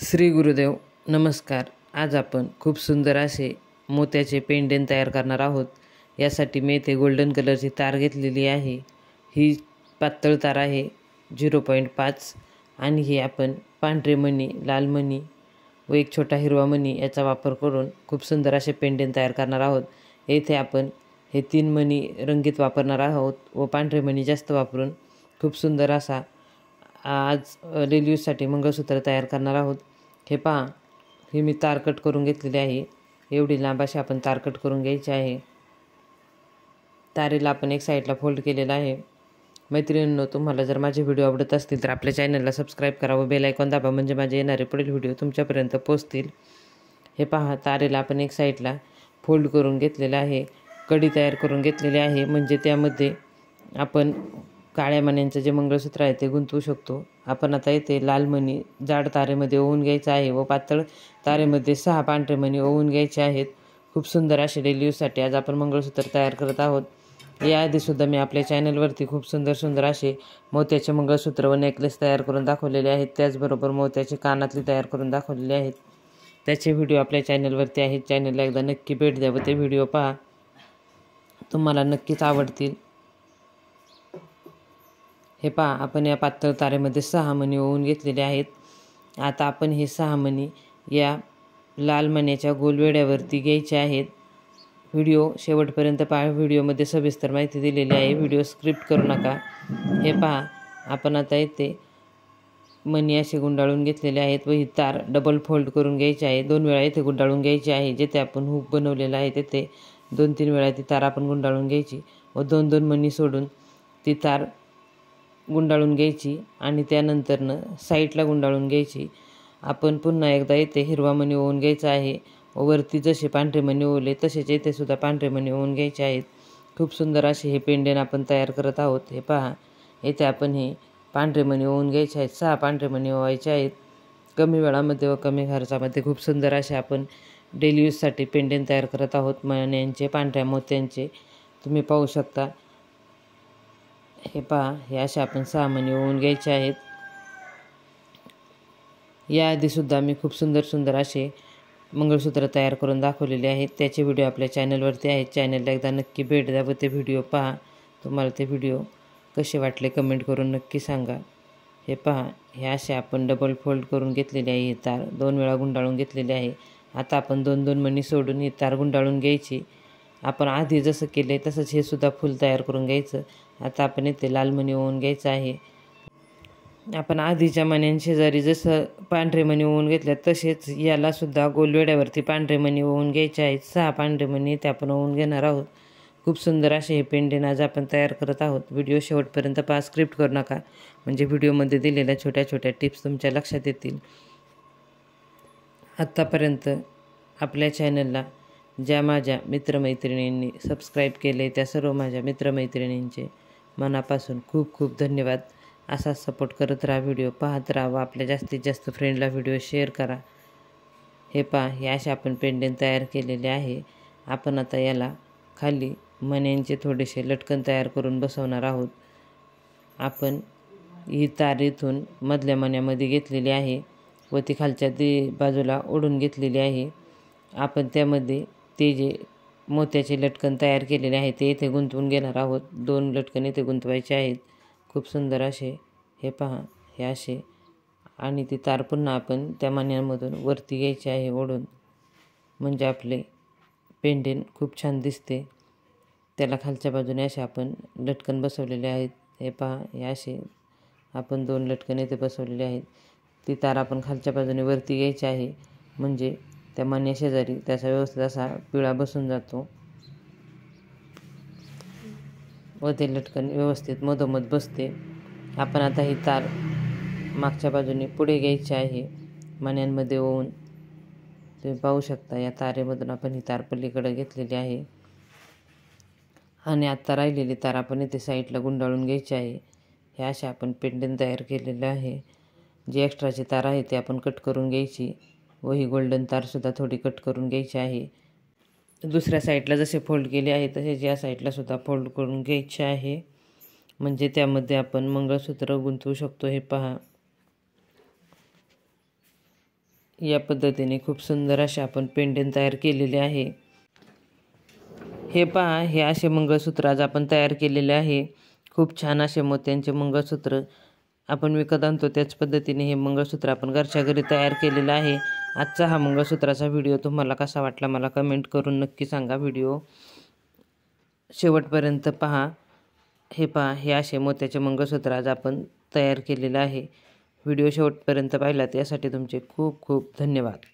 श्री गुरुदेव नमस्कार। आज आपण खूप सुंदर असे मोत्याचे पेंडेंट तयार करणार आहोत। यासाठी मी इथे गोल्डन कलरची तार घेतलेली आहे। ही पातळ तार आहे 0.5 आणि ही आपण पांढरे मणी, लाल मणी व एक छोटा हिरवा मणी याचा वापर करून खूप सुंदर असे पेंडेंट तयार करणार आहोत। येथे आपण हे 3 मणी रंगीत वापरणार आहोत व पांढरे मणी जास्त वापरून खूप सुंदर असा आज डेली यूजसाठी मंगळसूत्र तयार करणार आहोत। हे पहा, ही मी तार कट करून घेतलेली आहे। एवढी लांब अशी आपण तार कट करून घ्यायची आहे। तारेला आपण एक साईडला फोल्ड केलेला आहे। मैत्रिणींनो, तुम्हाला जर माझे व्हिडिओ आवडत असतील तर आपल्या चॅनलला सबस्क्राईब करा व बेल आयकॉन दाबा, म्हणजे माझे येणारे पुढील व्हिडिओ तुमच्यापर्यंत पोहोचतील। हे पहा, तारेला आपण एक साईडला फोल्ड करून घेतलेला आहे। कडी तयार करून घेतलेली आहे, म्हणजे त्यामध्ये आपण काळ्या मण्यांचं जे मंगळसूत्र आहे ते गुंतवू शकतो। आपण आता इथे लाल मणी जाड तारेमध्ये ओवून घ्यायचा आहे व पातळ तारेमध्ये 6 पांढरे मणी ओवून घ्यायचे आहेत। खूप सुंदर असे डेली यूजसाठी आज आपण मंगळसूत्र तयार करत आहोत। याआधीसुद्धा मी आपल्या चॅनलवरती खूप सुंदर असे मोत्याचे मंगळसूत्र व नेकलेस तयार करून दाखवलेले आहेत। त्याचबरोबर मोत्याचे कानातले तयार करून दाखवलेले आहेत। त्याचे व्हिडिओ आपल्या चॅनलवरती आहेत। चॅनलला एकदा नक्की भेट द्या व ते व्हिडिओ पहा, तुम्हाला नक्कीच आवडतील। हे पहा, आपण या पातळ तारेमध्ये 6 मणी ओवून घेतलेले आहेत। आता आपण हे 6 मणी या लाल मण्याच्या गोलवेड्यावरती घ्यायचे आहेत। व्हिडिओ शेवटपर्यंत पहा, व्हिडिओमध्ये सविस्तर माहिती दिलेली आहे। व्हिडिओ स्क्रिप्ट करू नका। हे पहा, आपण आता इथे मणी असे गुंडाळून घेतलेले आहेत व ही तार डबल फोल्ड करून घ्यायची आहे। 2 वेळा इथे गुंडाळून घ्यायची आहे। जिथे आपण हुक बनवलेला आहे तिथे 2-3 वेळा ती तार आपण गुंडाळून घ्यायची व 2-2 मणी सोडून ती तार गुंडाळून घ्यायची आणि त्यानंतरनं साईडला गुंडाळून घ्यायची। आपण पुन्हा एकदा इथे हिरवा मणी ओवून घ्यायचा आहे व वरती जसे पांढरे मणी ओवले तसेच इथे सुद्धा पांढरे मणी ओवून घ्यायचे आहेत। खूप सुंदर असे हे पेंडेंट आपण तयार करत आहोत। हे पहा, इथे आपण हे पांढरे मणी ओवून घ्यायचे आहेत। 6 पांढरे मणी ओवायचे आहेत। कमी वेळामध्ये व कमी खर्चामध्ये खूप सुंदर असे आपण डेली यूजसाठी पेंडेंट तयार करत आहोत, मण्यांचे, पांढऱ्या मोत्यांचे। तुम्ही पाहू शकता। हे पहा, हे असे आपण 6 मणी ओवून घ्यायचे आहेत। याआधीसुद्धा मी खूप सुंदर असे मंगळसूत्र तयार करून दाखवलेले आहेत। त्याचे व्हिडिओ आपल्या चॅनलवरती आहेत। चॅनलला एकदा नक्की भेट द्या व ते व्हिडिओ पहा। तुम्हाला ते व्हिडिओ कसे वाटले कमेंट करून नक्की सांगा। हे पहा, हे असे आपण डबल फोल्ड करून घेतलेले आहे। ही तार 2 वेळा गुंडाळून घेतलेली आहे। आता आपण 2-2 मणी सोडून ही तार गुंडाळून घ्यायची। आपण आधी जसं केले तसंच हे सुद्धा फूल तयार करून घ्यायचं। आता आपण इथे लाल मणी ओवून घ्यायचं आहे। आपण आधीच्या मण्यांशेजारी जसं पांढरे मणी ओवून घेतले तसेच याला सुद्धा गोलवेड्यावरती पांढरे मणी ओवून घ्यायचे आहेत। 6 पांढरे मणी इथे आपण ओवून घेणार आहोत। खूप सुंदर असे हे पेंडेंट आज आपण तयार करत आहोत। व्हिडिओ शेवटपर्यंत पहा, स्क्रिप्ट करू नका, म्हणजे व्हिडिओमध्ये दिलेल्या छोट्या टिप्स तुमच्या लक्षात येतील। आत्तापर्यंत आपल्या चॅनलला ज्या माझ्या मित्रमैत्रिणींनी सबस्क्राईब केले त्या सर्व माझ्या मित्रमैत्रिणींचे मनापासून खूप धन्यवाद। असाच सपोर्ट करत राहा, व्हिडिओ पाहत राहा व आपल्या जास्तीत जास्त फ्रेंडला व्हिडिओ शेअर करा। हे पहा, हे असे आपण पेंडेंट तयार केलेले आहे। आपण आता याला खाली मण्यांचे थोडेसे लटकन तयार करून बसवणार आहोत। आपण ही तार इथून मधल्या मण्यामध्ये घेतलेली आहे व ती खालच्या बाजूला ओढून घेतलेली आहे। आपण त्यामध्ये ते जे मोत्याचे लटकन तयार केलेले आहे ते इथे गुंतवून घेणार आहोत। 2 लटकन इथे गुंतवायचे आहेत। खूप सुंदर असे हे पहा, हे असे, आणि ती तार पुन्हा आपण त्या मण्यांमधून वरती घ्यायची आहे ओढून, म्हणजे आपले पेंडेंट खूप छान दिसते। त्याला खालच्या बाजूने असे आपण लटकन बसवलेले आहेत। हे पहा, हे असे आपण 2 लटकन इथे बसवलेले आहेत। ती तार आपण खालच्या बाजूने वरती घ्यायची आहे, म्हणजे त्या मण्याशेजारी त्याचा व्यवस्थित असा पिळा बसून जातो व ते लटकन व्यवस्थित मधोमध बसते। आपण आता ही तार मागच्या बाजूने पुढे घ्यायची आहे मण्यांमध्ये ओवून। तुम्ही पाहू शकता, या तारेमधून आपण ही तार पलीकडे घेतलेली आहे आणि आता राहिलेली तार आपण इथे साईडला गुंडाळून घ्यायची आहे। हे असे आपण पेंडेंट तयार केलेले आहे। जी एक्स्ट्राची तार आहे ती आपण कट करून घ्यायची व ही गोल्डन तारसुद्धा थोडी कट करून घ्यायची आहे। दुसऱ्या साईडला जसे फोल्ड केले आहे तसेच या साईडला सुद्धा फोल्ड करून घ्यायचे आहे, म्हणजे त्यामध्ये आपण मंगळसूत्र गुंतवू शकतो। हे पहा, या पद्धतीने खूप सुंदर असे आपण पेंडंट तयार केलेले आहे। हे पहा, हे असे मंगळसूत्र आज आपण तयार केलेले आहे। खूप छान असे मोत्यांचे मंगळसूत्र आपण विकत आणतो त्याच पद्धतीने हे मंगळसूत्र आपण घरच्या घरी तयार केलेलं आहे। आजचा हा मंगळसूत्राचा व्हिडिओ तुम्हाला कसा वाटला मला कमेंट करून नक्की सांगा। व्हिडिओ शेवटपर्यंत पहा। हे पहा, हे असे मोत्याचे मंगळसूत्र आज आपण तयार केलेलं आहे। व्हिडिओ शेवटपर्यंत पाहिलात यासाठी तुमचे खूप खूप धन्यवाद।